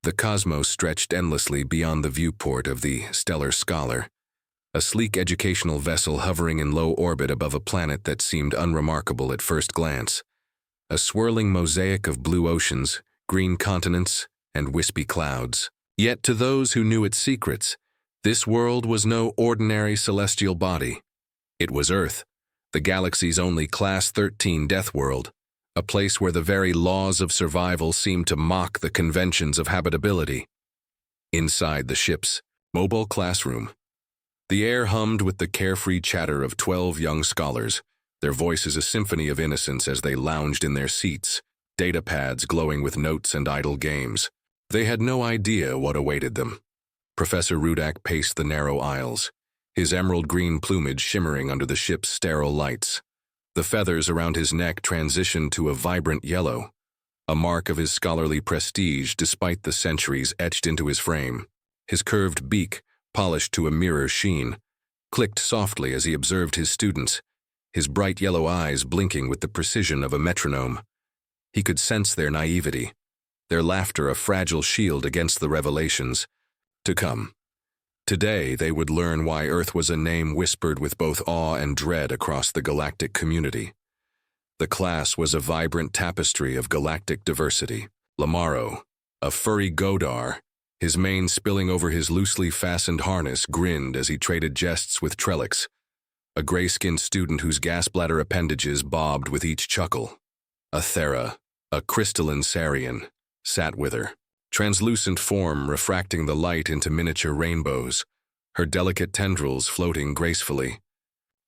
The cosmos stretched endlessly beyond the viewport of the Stellar Scholar, a sleek educational vessel hovering in low orbit above a planet that seemed unremarkable at first glance. A swirling mosaic of blue oceans, green continents, and wispy clouds. Yet to those who knew its secrets, this world was no ordinary celestial body. It was Earth, the galaxy's only Class 13 Deathworld, a place where the very laws of survival seemed to mock the conventions of habitability. Inside the ship's mobile classroom, the air hummed with the carefree chatter of 12 young scholars, their voices a symphony of innocence as they lounged in their seats, data pads glowing with notes and idle games. They had no idea what awaited them. Professor Rudak paced the narrow aisles, his emerald-green plumage shimmering under the ship's sterile lights. The feathers around his neck transitioned to a vibrant yellow, a mark of his scholarly prestige despite the centuries etched into his frame. His curved beak, polished to a mirror sheen, clicked softly as he observed his students, his bright yellow eyes blinking with the precision of a metronome. He could sense their naivety, their laughter a fragile shield against the revelations to come. Today, they would learn why Earth was a name whispered with both awe and dread across the galactic community. The class was a vibrant tapestry of galactic diversity. Lamaro, a furry Godar, his mane spilling over his loosely fastened harness, grinned as he traded jests with Trellix, a gray-skinned student whose gas bladder appendages bobbed with each chuckle. Athera, a crystalline Sarian, sat with her, translucent form refracting the light into miniature rainbows, her delicate tendrils floating gracefully.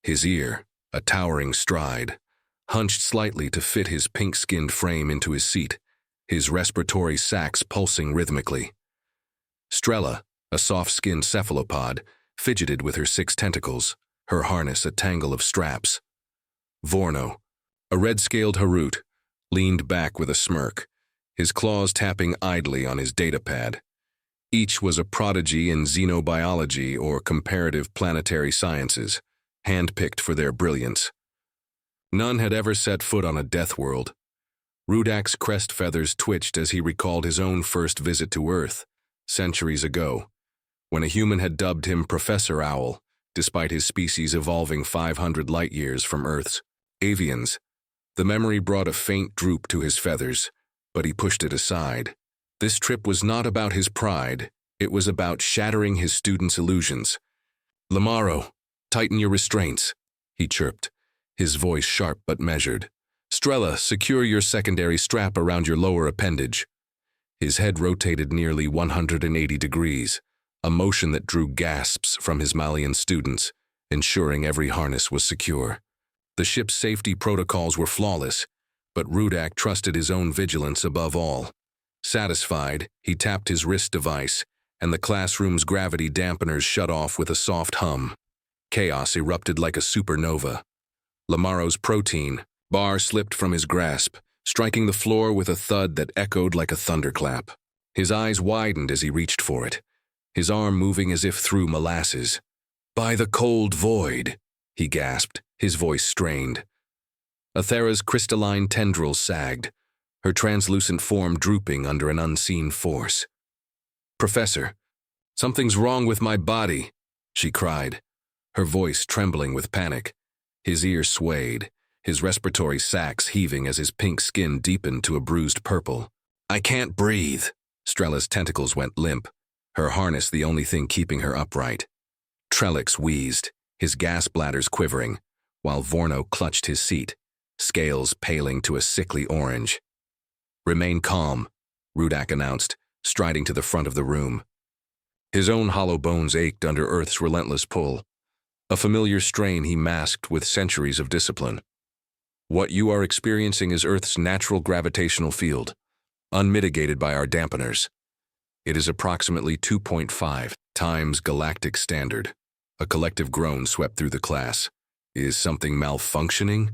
His ear, a towering stride, hunched slightly to fit his pink-skinned frame into his seat, his respiratory sacs pulsing rhythmically. Strella, a soft-skinned cephalopod, fidgeted with her 6 tentacles, her harness a tangle of straps. Vorno, a red-scaled Harut, leaned back with a smirk, his claws tapping idly on his datapad. Each was a prodigy in xenobiology or comparative planetary sciences, handpicked for their brilliance. None had ever set foot on a Deathworld. Rudak's crest feathers twitched as he recalled his own first visit to Earth, centuries ago, when a human had dubbed him Professor Owl, despite his species evolving 500 light-years from Earth's. Avians. The memory brought a faint droop to his feathers, but he pushed it aside. This trip was not about his pride, it was about shattering his students' illusions. "Lamaro, tighten your restraints," he chirped, his voice sharp but measured. "Strella, secure your secondary strap around your lower appendage." His head rotated nearly 180 degrees, a motion that drew gasps from his Malian students, ensuring every harness was secure. The ship's safety protocols were flawless, but Rudak trusted his own vigilance above all. Satisfied, he tapped his wrist device, and the classroom's gravity dampeners shut off with a soft hum. Chaos erupted like a supernova. Lamaro's protein bar slipped from his grasp, striking the floor with a thud that echoed like a thunderclap. His eyes widened as he reached for it, his arm moving as if through molasses. "By the cold void," he gasped, his voice strained. Athera's crystalline tendrils sagged, her translucent form drooping under an unseen force. "Professor, something's wrong with my body," she cried, her voice trembling with panic. His ear swayed, his respiratory sacs heaving as his pink skin deepened to a bruised purple. "I can't breathe." Strella's tentacles went limp, her harness the only thing keeping her upright. Trellix wheezed, his gas bladders quivering, while Vorno clutched his seat, scales paling to a sickly orange. "Remain calm," Rudak announced, striding to the front of the room. His own hollow bones ached under Earth's relentless pull, a familiar strain he masked with centuries of discipline. "What you are experiencing is Earth's natural gravitational field, unmitigated by our dampeners. It is approximately 2.5 times galactic standard." A collective groan swept through the class. "Is something malfunctioning?"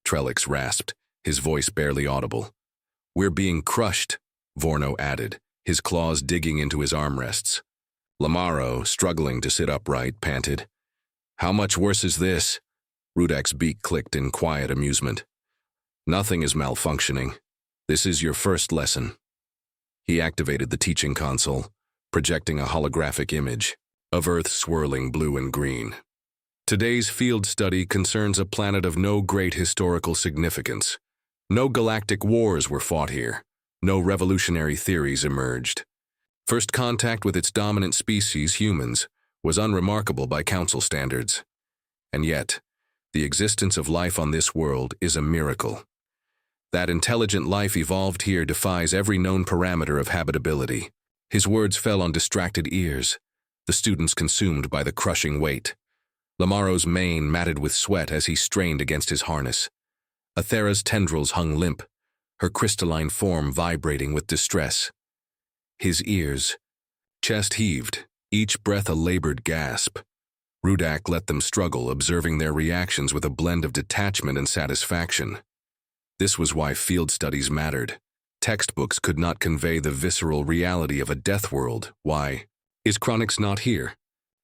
Trellix rasped, his voice barely audible. "We're being crushed," Vorno added, his claws digging into his armrests. Lamaro, struggling to sit upright, panted. "How much worse is this?" Rudak's beak clicked in quiet amusement. "Nothing is malfunctioning. This is your first lesson." He activated the teaching console, projecting a holographic image of Earth swirling blue and green. Today's field study concerns a planet of no great historical significance. No galactic wars were fought here. No revolutionary theories emerged. First contact with its dominant species, humans, was unremarkable by council standards. And yet, the existence of life on this world is a miracle. That intelligent life evolved here defies every known parameter of habitability. His words fell on distracted ears, the students consumed by the crushing weight. Lamaro's mane matted with sweat as he strained against his harness. Athera's tendrils hung limp, her crystalline form vibrating with distress. His ears, chest heaved, each breath a labored gasp. Rudak let them struggle, observing their reactions with a blend of detachment and satisfaction. This was why field studies mattered. Textbooks could not convey the visceral reality of a Deathworld. Why? Is Chronix not here?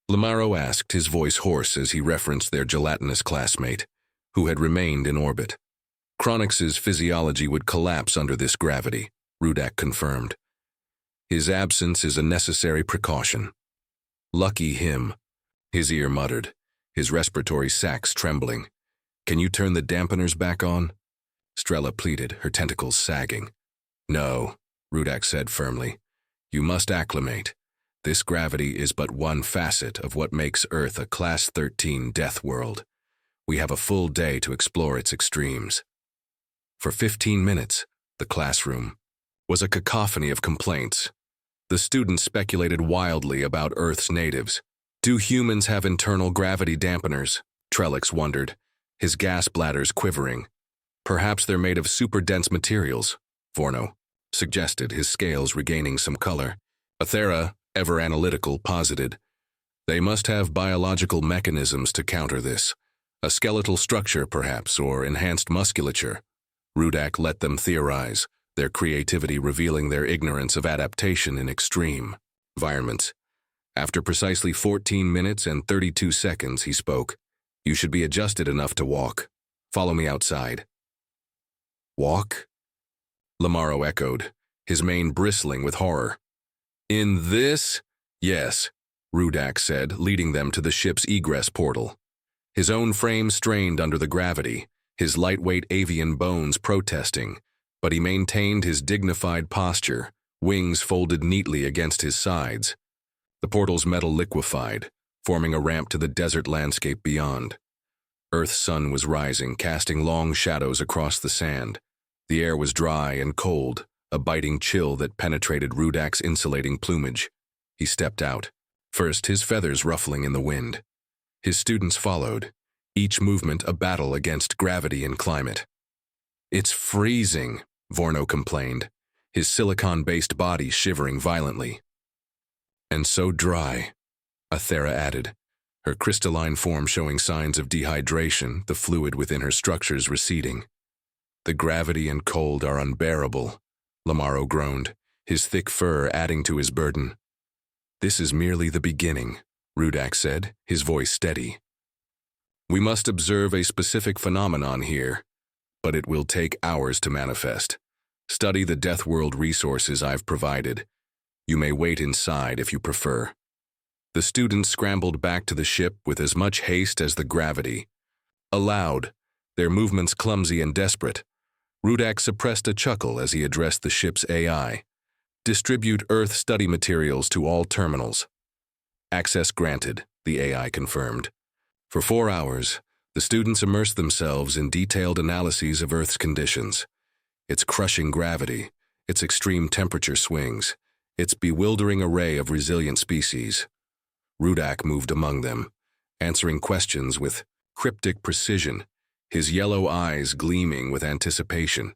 Lamaro asked, his voice hoarse as he referenced their gelatinous classmate, who had remained in orbit. Chronix's physiology would collapse under this gravity, Rudak confirmed. His absence is a necessary precaution. Lucky him, his ear muttered, his respiratory sacs trembling. Can you turn the dampeners back on? Strella pleaded, her tentacles sagging. No, Rudak said firmly. You must acclimate. This gravity is but one facet of what makes Earth a Class 13 death world. We have a full day to explore its extremes. For 15 minutes, the classroom was a cacophony of complaints. The students speculated wildly about Earth's natives. Do humans have internal gravity dampeners? Trellix wondered, his gas bladders quivering. Perhaps they're made of super-dense materials, Vorno suggested, his scales regaining some color. Athera, ever analytical, posited. They must have biological mechanisms to counter this. A skeletal structure, perhaps, or enhanced musculature. Rudak let them theorize, their creativity revealing their ignorance of adaptation in extreme environments. After precisely 14 minutes and 32 seconds, he spoke. You should be adjusted enough to walk. Follow me outside. Walk? Lamaro echoed, his mane bristling with horror. In this? Yes, Rudak said, leading them to the ship's egress portal. His own frame strained under the gravity, his lightweight avian bones protesting, but he maintained his dignified posture, wings folded neatly against his sides. The portal's metal liquefied, forming a ramp to the desert landscape beyond. Earth's sun was rising, casting long shadows across the sand. The air was dry and cold, a biting chill that penetrated Rudak's insulating plumage. He stepped out, first his feathers ruffling in the wind. His students followed, each movement a battle against gravity and climate. It's freezing, Vorno complained, his silicon-based body shivering violently. And so dry, Athera added, her crystalline form showing signs of dehydration, the fluid within her structures receding. The gravity and cold are unbearable, Lamaro groaned, his thick fur adding to his burden. This is merely the beginning, Rudak said, his voice steady. We must observe a specific phenomenon here, but it will take hours to manifest. Study the Deathworld resources I've provided. You may wait inside if you prefer. The students scrambled back to the ship with as much haste as the gravity. Aloud, their movements clumsy and desperate, Rudak suppressed a chuckle as he addressed the ship's AI. Distribute Earth study materials to all terminals. Access granted, the AI confirmed. For 4 hours, the students immersed themselves in detailed analyses of Earth's conditions. Its crushing gravity, its extreme temperature swings, its bewildering array of resilient species. Rudak moved among them, answering questions with cryptic precision, his yellow eyes gleaming with anticipation.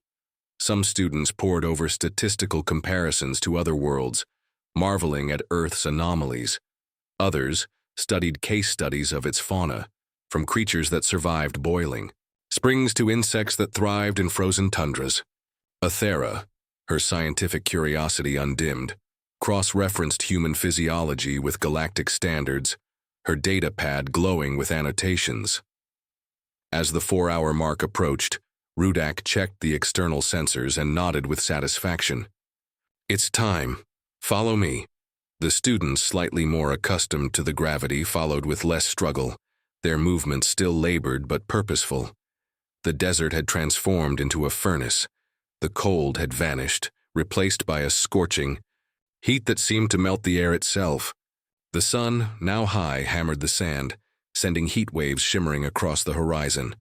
Some students pored over statistical comparisons to other worlds, marveling at Earth's anomalies. Others studied case studies of its fauna, from creatures that survived boiling, springs to insects that thrived in frozen tundras. Athera, her scientific curiosity undimmed, cross-referenced human physiology with galactic standards, her data pad glowing with annotations. As the 4-hour mark approached, Rudak checked the external sensors and nodded with satisfaction. It's time. Follow me. The students, slightly more accustomed to the gravity, followed with less struggle, their movements still labored but purposeful. The desert had transformed into a furnace. The cold had vanished, replaced by a scorching heat that seemed to melt the air itself. The sun, now high, hammered the sand, sending heat waves shimmering across the horizon.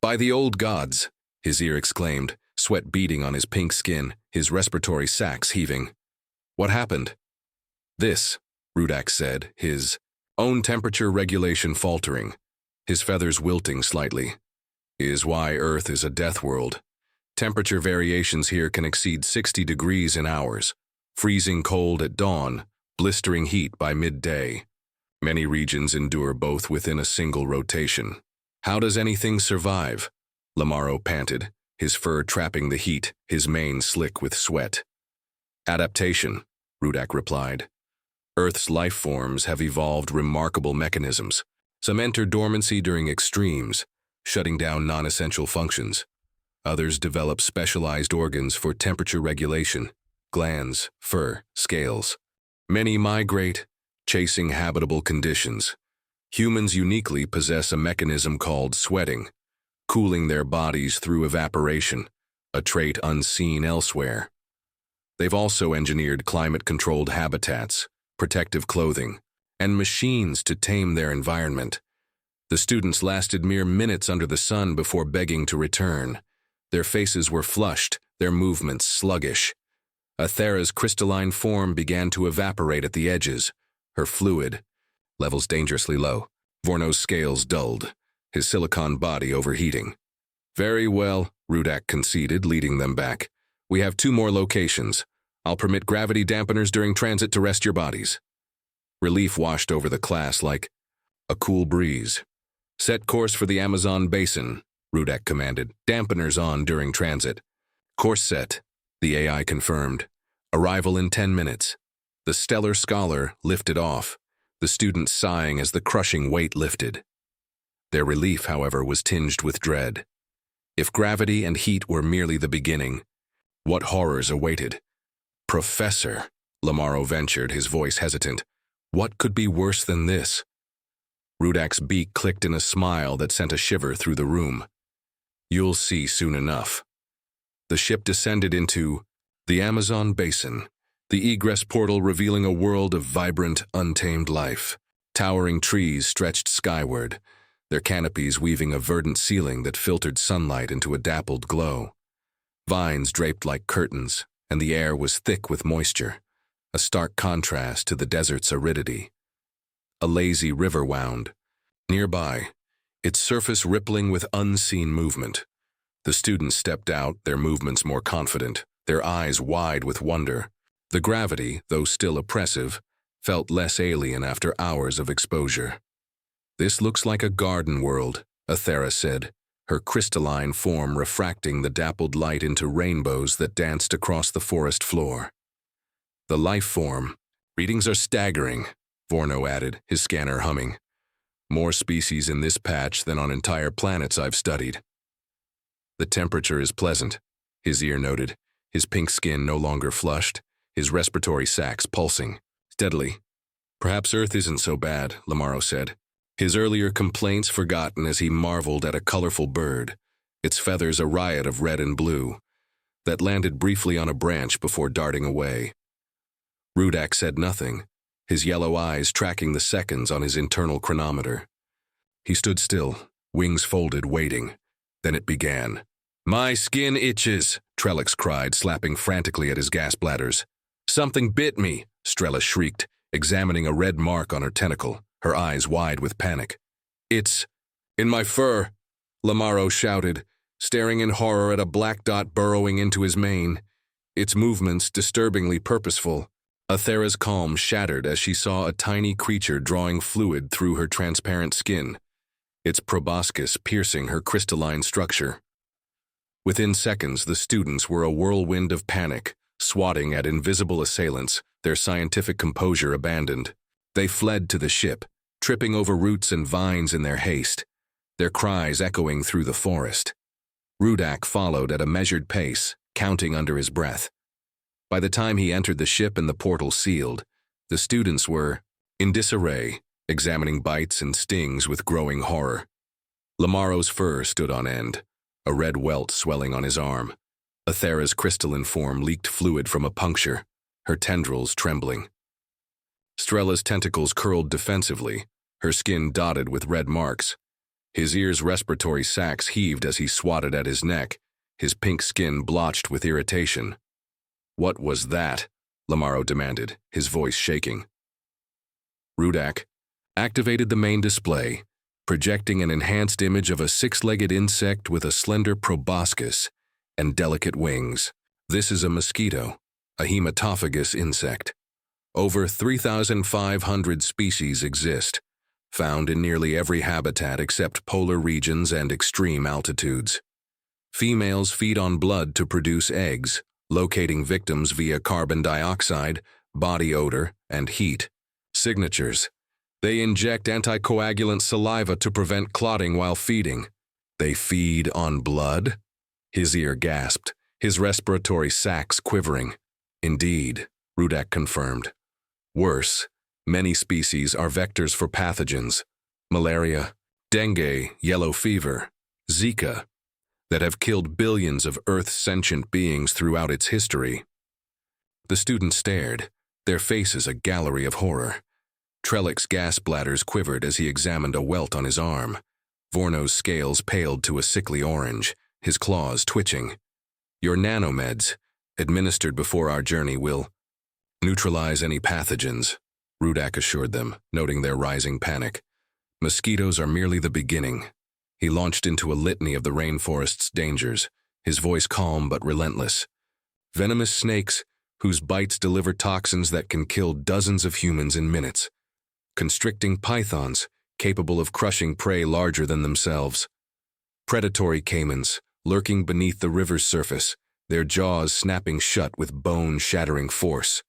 "By the old gods!" his ear exclaimed, sweat beading on his pink skin, his respiratory sacs heaving. "What happened?" "This," Rudak said, his own temperature regulation faltering, his feathers wilting slightly, "is why Earth is a death world. Temperature variations here can exceed 60 degrees in hours, freezing cold at dawn, blistering heat by midday. Many regions endure both within a single rotation. How does anything survive?" Lamaro panted, his fur trapping the heat, his mane slick with sweat. "Adaptation," Rudak replied. "Earth's life forms have evolved remarkable mechanisms. Some enter dormancy during extremes, shutting down non-essential functions. Others develop specialized organs for temperature regulation, glands, fur, scales. Many migrate, chasing habitable conditions. Humans uniquely possess a mechanism called sweating, cooling their bodies through evaporation, a trait unseen elsewhere. They've also engineered climate-controlled habitats, protective clothing, and machines to tame their environment. The students lasted mere minutes under the sun before begging to return. Their faces were flushed, their movements sluggish. Athera's crystalline form began to evaporate at the edges, her fluid levels dangerously low. Vorno's scales dulled, his silicon body overheating. "Very well," Rudak conceded, leading them back. "We have 2 more locations. I'll permit gravity dampeners during transit to rest your bodies." Relief washed over the class like a cool breeze. "Set course for the Amazon basin," Rudak commanded. "Dampeners on during transit." "Course set," the AI confirmed. "Arrival in 10 minutes." The stellar scholar lifted off, the students sighing as the crushing weight lifted. Their relief, however, was tinged with dread. If gravity and heat were merely the beginning, what horrors awaited? "Professor," Lamaro ventured, his voice hesitant, "what could be worse than this?" Rudak's beak clicked in a smile that sent a shiver through the room. "You'll see soon enough." The ship descended into the Amazon basin, the egress portal revealing a world of vibrant, untamed life. Towering trees stretched skyward, their canopies weaving a verdant ceiling that filtered sunlight into a dappled glow. Vines draped like curtains, and the air was thick with moisture, a stark contrast to the desert's aridity. A lazy river wound nearby, its surface rippling with unseen movement. The students stepped out, their movements more confident, their eyes wide with wonder. The gravity, though still oppressive, felt less alien after hours of exposure. "This looks like a garden world," Athera said, her crystalline form refracting the dappled light into rainbows that danced across the forest floor. "The life form. Readings are staggering," Vorno added, his scanner humming. "More species in this patch than on entire planets I've studied." "The temperature is pleasant," his ear noted, his pink skin no longer flushed, his respiratory sacs pulsing steadily. "Perhaps Earth isn't so bad," Lamaro said, his earlier complaints forgotten as he marveled at a colorful bird, its feathers a riot of red and blue, that landed briefly on a branch before darting away. Rudak said nothing, his yellow eyes tracking the seconds on his internal chronometer. He stood still, wings folded, waiting. Then it began. "My skin itches," Trellix cried, slapping frantically at his gas bladders. "Something bit me," Strella shrieked, examining a red mark on her tentacle, her eyes wide with panic. "It's in my fur," Lamaro shouted, staring in horror at a black dot burrowing into his mane, its movements disturbingly purposeful. Athera's calm shattered as she saw a tiny creature drawing fluid through her transparent skin, its proboscis piercing her crystalline structure. Within seconds, the students were a whirlwind of panic, swatting at invisible assailants, their scientific composure abandoned. They fled to the ship, tripping over roots and vines in their haste, their cries echoing through the forest. Rudak followed at a measured pace, counting under his breath. By the time he entered the ship and the portal sealed, the students were in disarray, examining bites and stings with growing horror. Lamaro's fur stood on end, a red welt swelling on his arm. Athera's crystalline form leaked fluid from a puncture, her tendrils trembling. Strella's tentacles curled defensively, her skin dotted with red marks. His ears' respiratory sacs heaved as he swatted at his neck, his pink skin blotched with irritation. "What was that?" Lamaro demanded, his voice shaking. Rudak activated the main display, projecting an enhanced image of a six-legged insect with a slender proboscis and delicate wings. "This is a mosquito, a hematophagus insect. Over 3,500 species exist, found in nearly every habitat except polar regions and extreme altitudes. Females feed on blood to produce eggs, locating victims via carbon dioxide, body odor, and heat. Signatures: they inject anticoagulant saliva to prevent clotting while feeding. They feed on blood?" His ear gasped, his respiratory sacs quivering. "Indeed," Rudak confirmed. "Worse, many species are vectors for pathogens, malaria, dengue, yellow fever, Zika, that have killed billions of Earth's sentient beings throughout its history." The students stared, their faces a gallery of horror. Trellick's gas bladders quivered as he examined a welt on his arm. Vorno's scales paled to a sickly orange, his claws twitching. "Your nanomeds, administered before our journey, will neutralize any pathogens," Rudak assured them, noting their rising panic. "Mosquitoes are merely the beginning." He launched into a litany of the rainforest's dangers, his voice calm but relentless. "Venomous snakes, whose bites deliver toxins that can kill dozens of humans in minutes. Constricting pythons, capable of crushing prey larger than themselves. Predatory caimans, lurking beneath the river's surface, their jaws snapping shut with bone-shattering force.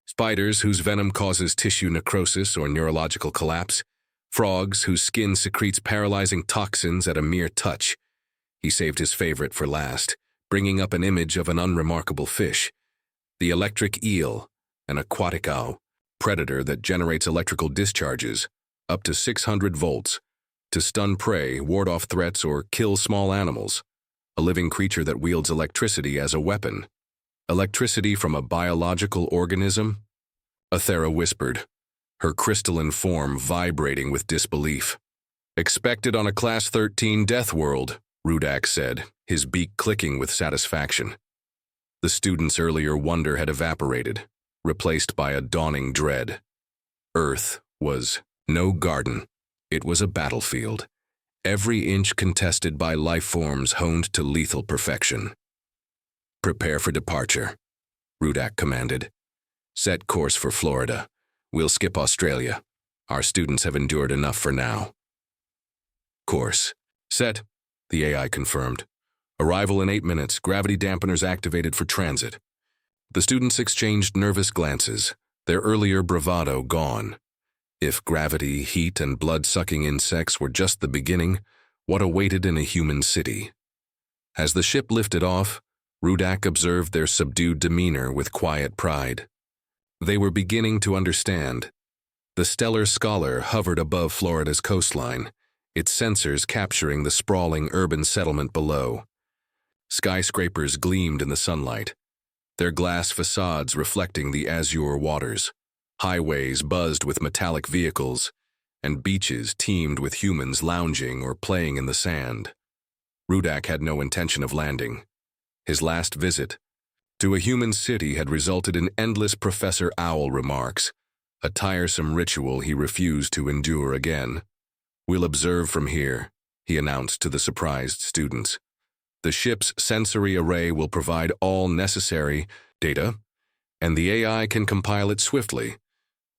Spiders whose venom causes tissue necrosis or neurological collapse. Frogs whose skin secretes paralyzing toxins at a mere touch." He saved his favorite for last, bringing up an image of an unremarkable fish. "The electric eel, an aquatic owl, predator that generates electrical discharges, up to 600 volts, to stun prey, ward off threats, or kill small animals. A living creature that wields electricity as a weapon. Electricity from a biological organism?" Athera whispered, her crystalline form vibrating with disbelief. "Expected on a Class 13 Deathworld," Rudak said, his beak clicking with satisfaction. The students' earlier wonder had evaporated, replaced by a dawning dread. Earth was no garden. It was a battlefield, every inch contested by life forms honed to lethal perfection. "Prepare for departure," Rudak commanded. "Set course for Florida. We'll skip Australia. Our students have endured enough for now." "Course set," the AI confirmed. "Arrival in 8 minutes, gravity dampeners activated for transit." The students exchanged nervous glances, their earlier bravado gone. If gravity, heat, and blood-sucking insects were just the beginning, what awaited in a human city? As the ship lifted off, Rudak observed their subdued demeanor with quiet pride. They were beginning to understand. The stellar scholar hovered above Florida's coastline, its sensors capturing the sprawling urban settlement below. Skyscrapers gleamed in the sunlight, their glass facades reflecting the azure waters. Highways buzzed with metallic vehicles, and beaches teemed with humans lounging or playing in the sand. Rudak had no intention of landing. His last visit to a human city had resulted in endless Professor Owl remarks, a tiresome ritual he refused to endure again. "We'll observe from here," he announced to the surprised students. "The ship's sensory array will provide all necessary data, and the AI can compile it swiftly.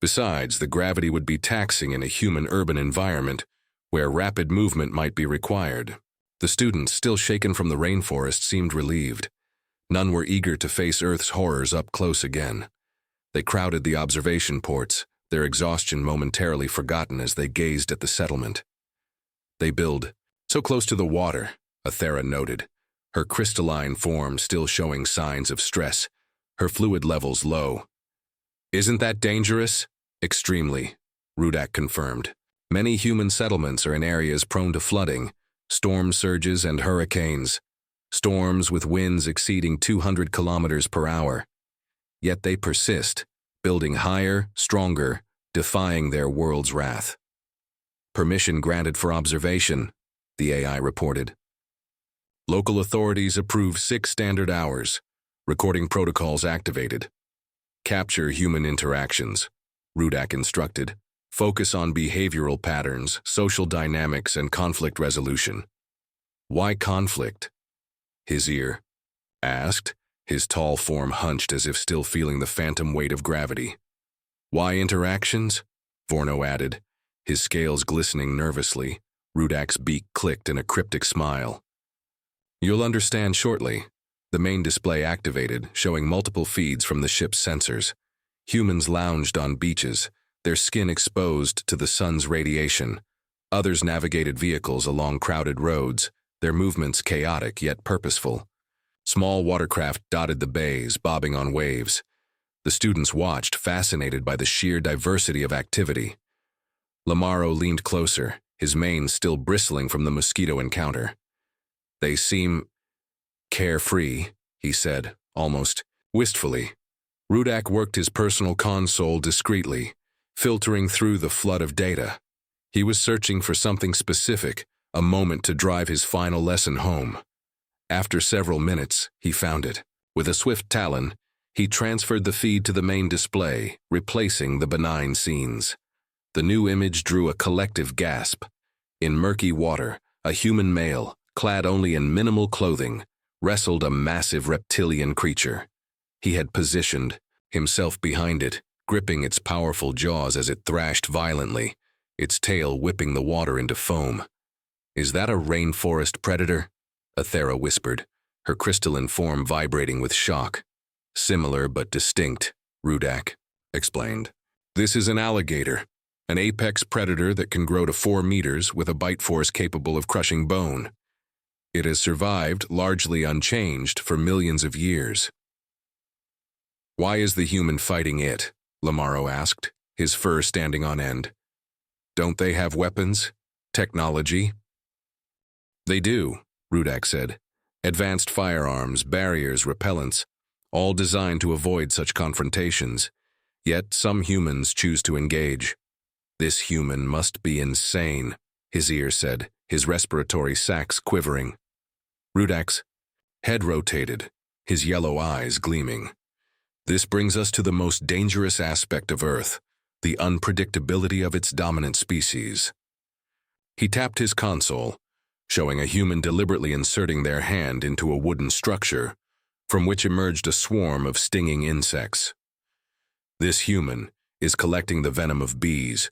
Besides, the gravity would be taxing in a human urban environment where rapid movement might be required." The students, still shaken from the rainforest, seemed relieved. None were eager to face Earth's horrors up close again. They crowded the observation ports, their exhaustion momentarily forgotten as they gazed at the settlement. "They build so close to the water," Athera noted, her crystalline form still showing signs of stress, her fluid levels low. "Isn't that dangerous?" "Extremely," Rudak confirmed. "Many human settlements are in areas prone to flooding, storm surges, and hurricanes. Storms with winds exceeding 200 kilometers per hour. Yet they persist, building higher, stronger, defying their world's wrath." "Permission granted for observation," the AI reported. "Local authorities approve 6 standard hours. Recording protocols activated. Capture human interactions," Rudak instructed. "Focus on behavioral patterns, social dynamics, and conflict resolution." "Why conflict?" his ear asked, his tall form hunched as if still feeling the phantom weight of gravity. "Why interactions?" Vorno added, his scales glistening nervously. Rudak's beak clicked in a cryptic smile. "You'll understand shortly." The main display activated, showing multiple feeds from the ship's sensors. Humans lounged on beaches, their skin exposed to the sun's radiation. Others navigated vehicles along crowded roads, their movements chaotic yet purposeful. Small watercraft dotted the bays, bobbing on waves. The students watched, fascinated by the sheer diversity of activity. Lamaro leaned closer, his mane still bristling from the mosquito encounter. "They seem carefree," he said, almost wistfully. Rudak worked his personal console discreetly, filtering through the flood of data. He was searching for something specific, a moment to drive his final lesson home. After several minutes, he found it. With a swift talon, he transferred the feed to the main display, replacing the benign scenes. The new image drew a collective gasp. In murky water, a human male, clad only in minimal clothing, wrestled a massive reptilian creature. He had positioned himself behind it, gripping its powerful jaws as it thrashed violently, its tail whipping the water into foam. "Is that a rainforest predator?" Athera whispered, her crystalline form vibrating with shock. "Similar but distinct," Rudak explained. "This is an alligator, an apex predator that can grow to 4 meters with a bite force capable of crushing bone. It has survived, largely unchanged, for millions of years." "Why is the human fighting it?" Lamaro asked, his fur standing on end. "Don't they have weapons? Technology?" "They do," Rudak said. "Advanced firearms, barriers, repellents, all designed to avoid such confrontations. Yet some humans choose to engage." "This human must be insane," his ear said, his respiratory sacs quivering. Rudak's head rotated, his yellow eyes gleaming. "This brings us to the most dangerous aspect of Earth, the unpredictability of its dominant species." He tapped his console, showing a human deliberately inserting their hand into a wooden structure, from which emerged a swarm of stinging insects. "This human is collecting the venom of bees,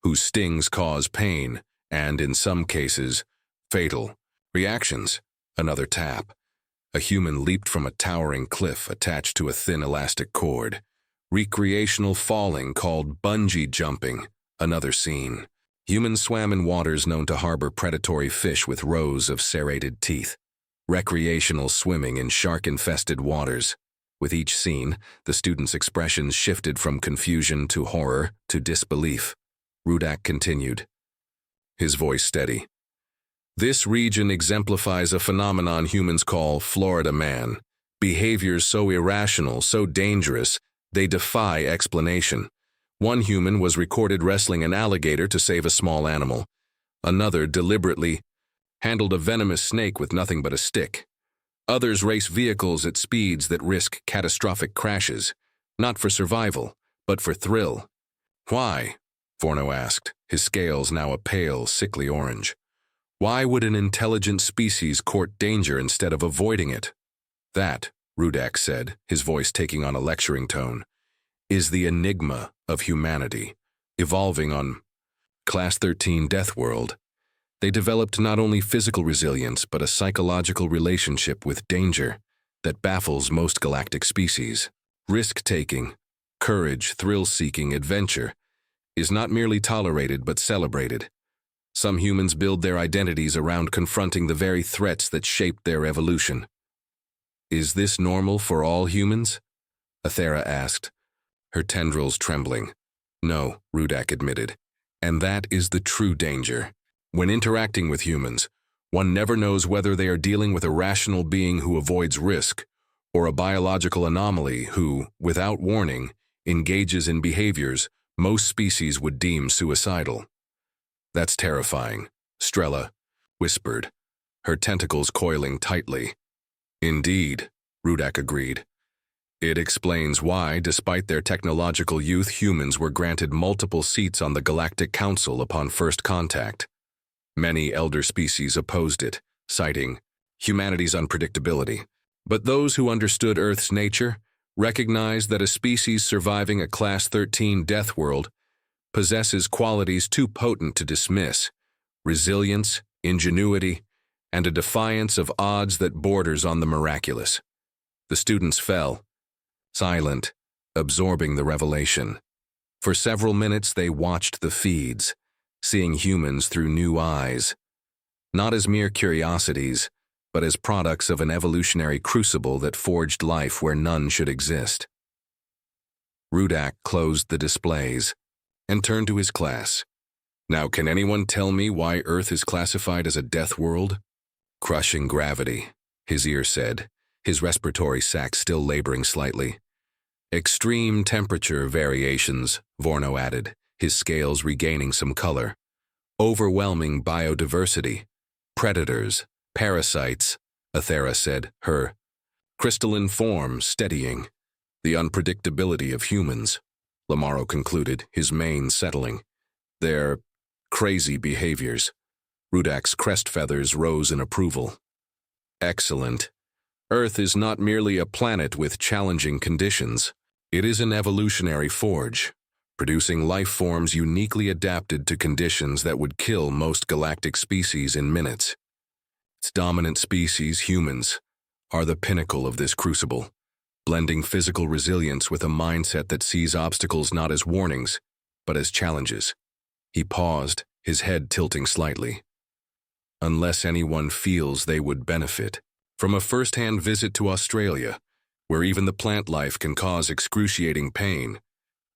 whose stings cause pain and, in some cases, fatal reactions." Another tap. A human leaped from a towering cliff attached to a thin elastic cord. Recreational falling called bungee jumping. Another scene. Humans swam in waters known to harbor predatory fish with rows of serrated teeth. Recreational swimming in shark-infested waters. With each scene, the students' expressions shifted from confusion to horror to disbelief. Rudak continued, his voice steady. "This region exemplifies a phenomenon humans call Florida man. Behaviors so irrational, so dangerous, they defy explanation. One human was recorded wrestling an alligator to save a small animal. Another deliberately handled a venomous snake with nothing but a stick. Others race vehicles at speeds that risk catastrophic crashes, not for survival, but for thrill." "Why?" Vorno asked, his scales now a pale, sickly orange. "Why would an intelligent species court danger instead of avoiding it?" "That," Rudak said, his voice taking on a lecturing tone, "is the enigma of humanity, evolving on Class 13 Deathworld. They developed not only physical resilience but a psychological relationship with danger that baffles most galactic species. Risk-taking, courage, thrill-seeking, adventure is not merely tolerated but celebrated. Some humans build their identities around confronting the very threats that shaped their evolution." "Is this normal for all humans?" Athera asked, her tendrils trembling. No, Rudak admitted. And that is the true danger. When interacting with humans, one never knows whether they are dealing with a rational being who avoids risk, or a biological anomaly who, without warning, engages in behaviors most species would deem suicidal. That's terrifying, Strella whispered, her tentacles coiling tightly. Indeed, Rudak agreed. It explains why, despite their technological youth, humans were granted multiple seats on the Galactic Council upon first contact. Many elder species opposed it, citing humanity's unpredictability. But those who understood Earth's nature recognized that a species surviving a Class 13 Deathworld possesses qualities too potent to dismiss: resilience, ingenuity, and a defiance of odds that borders on the miraculous. The students fell, silent, absorbing the revelation. For several minutes they watched the feeds, seeing humans through new eyes, not as mere curiosities, but as products of an evolutionary crucible that forged life where none should exist. Rudak closed the displays and turned to his class. Now, can anyone tell me why Earth is classified as a death world? Crushing gravity, his ear said, his respiratory sac still laboring slightly. Extreme temperature variations, Vorno added, his scales regaining some color. Overwhelming biodiversity. Predators, parasites, Athera said, her crystalline form steadying. The unpredictability of humans, Lamaro concluded, his mane settling. Their crazy behaviors. Rudak's crest feathers rose in approval. Excellent. Earth is not merely a planet with challenging conditions. It is an evolutionary forge, producing life forms uniquely adapted to conditions that would kill most galactic species in minutes. Its dominant species, humans, are the pinnacle of this crucible, blending physical resilience with a mindset that sees obstacles not as warnings, but as challenges. He paused, his head tilting slightly. Unless anyone feels they would benefit from a first-hand visit to Australia, where even the plant life can cause excruciating pain,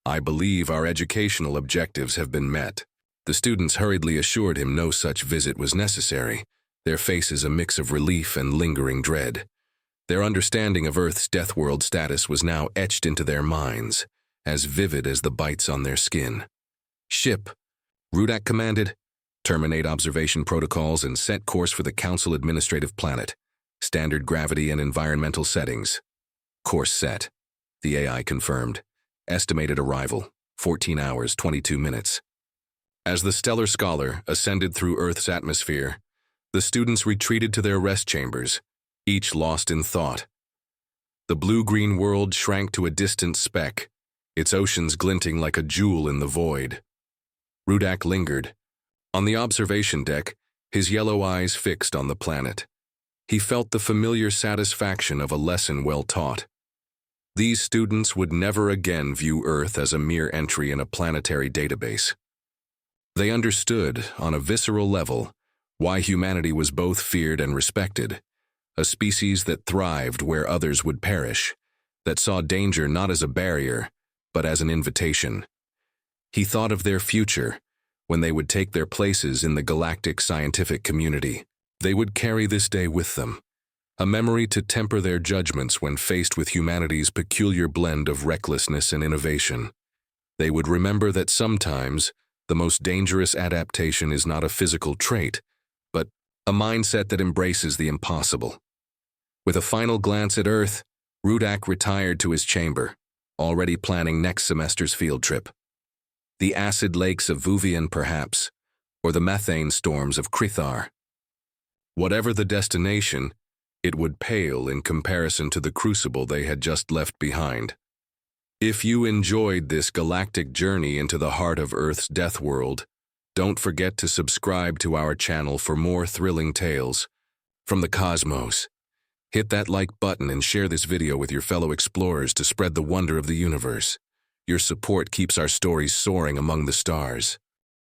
I believe our educational objectives have been met. The students hurriedly assured him no such visit was necessary, their faces a mix of relief and lingering dread. Their understanding of Earth's Deathworld status was now etched into their minds, as vivid as the bites on their skin. Ship, Rudak commanded, terminate observation protocols and set course for the Council Administrative Planet. Standard gravity and environmental settings. Course set, the AI confirmed. Estimated arrival, 14 hours, 22 minutes. As the stellar scholar ascended through Earth's atmosphere, the students retreated to their rest chambers, each lost in thought. The blue-green world shrank to a distant speck, its oceans glinting like a jewel in the void. Rudak lingered. On the observation deck, his yellow eyes fixed on the planet. He felt the familiar satisfaction of a lesson well taught. These students would never again view Earth as a mere entry in a planetary database. They understood, on a visceral level, why humanity was both feared and respected, a species that thrived where others would perish, that saw danger not as a barrier, but as an invitation. He thought of their future, when they would take their places in the galactic scientific community. They would carry this day with them, a memory to temper their judgments when faced with humanity's peculiar blend of recklessness and innovation. They would remember that sometimes the most dangerous adaptation is not a physical trait, but a mindset that embraces the impossible. With a final glance at Earth, Rudak retired to his chamber, already planning next semester's field trip. The acid lakes of Vuvian, perhaps, or the methane storms of Krithar. Whatever the destination, it would pale in comparison to the crucible they had just left behind. If you enjoyed this galactic journey into the heart of Earth's Deathworld, don't forget to subscribe to our channel for more thrilling tales from the cosmos. Hit that like button and share this video with your fellow explorers to spread the wonder of the universe. Your support keeps our stories soaring among the stars.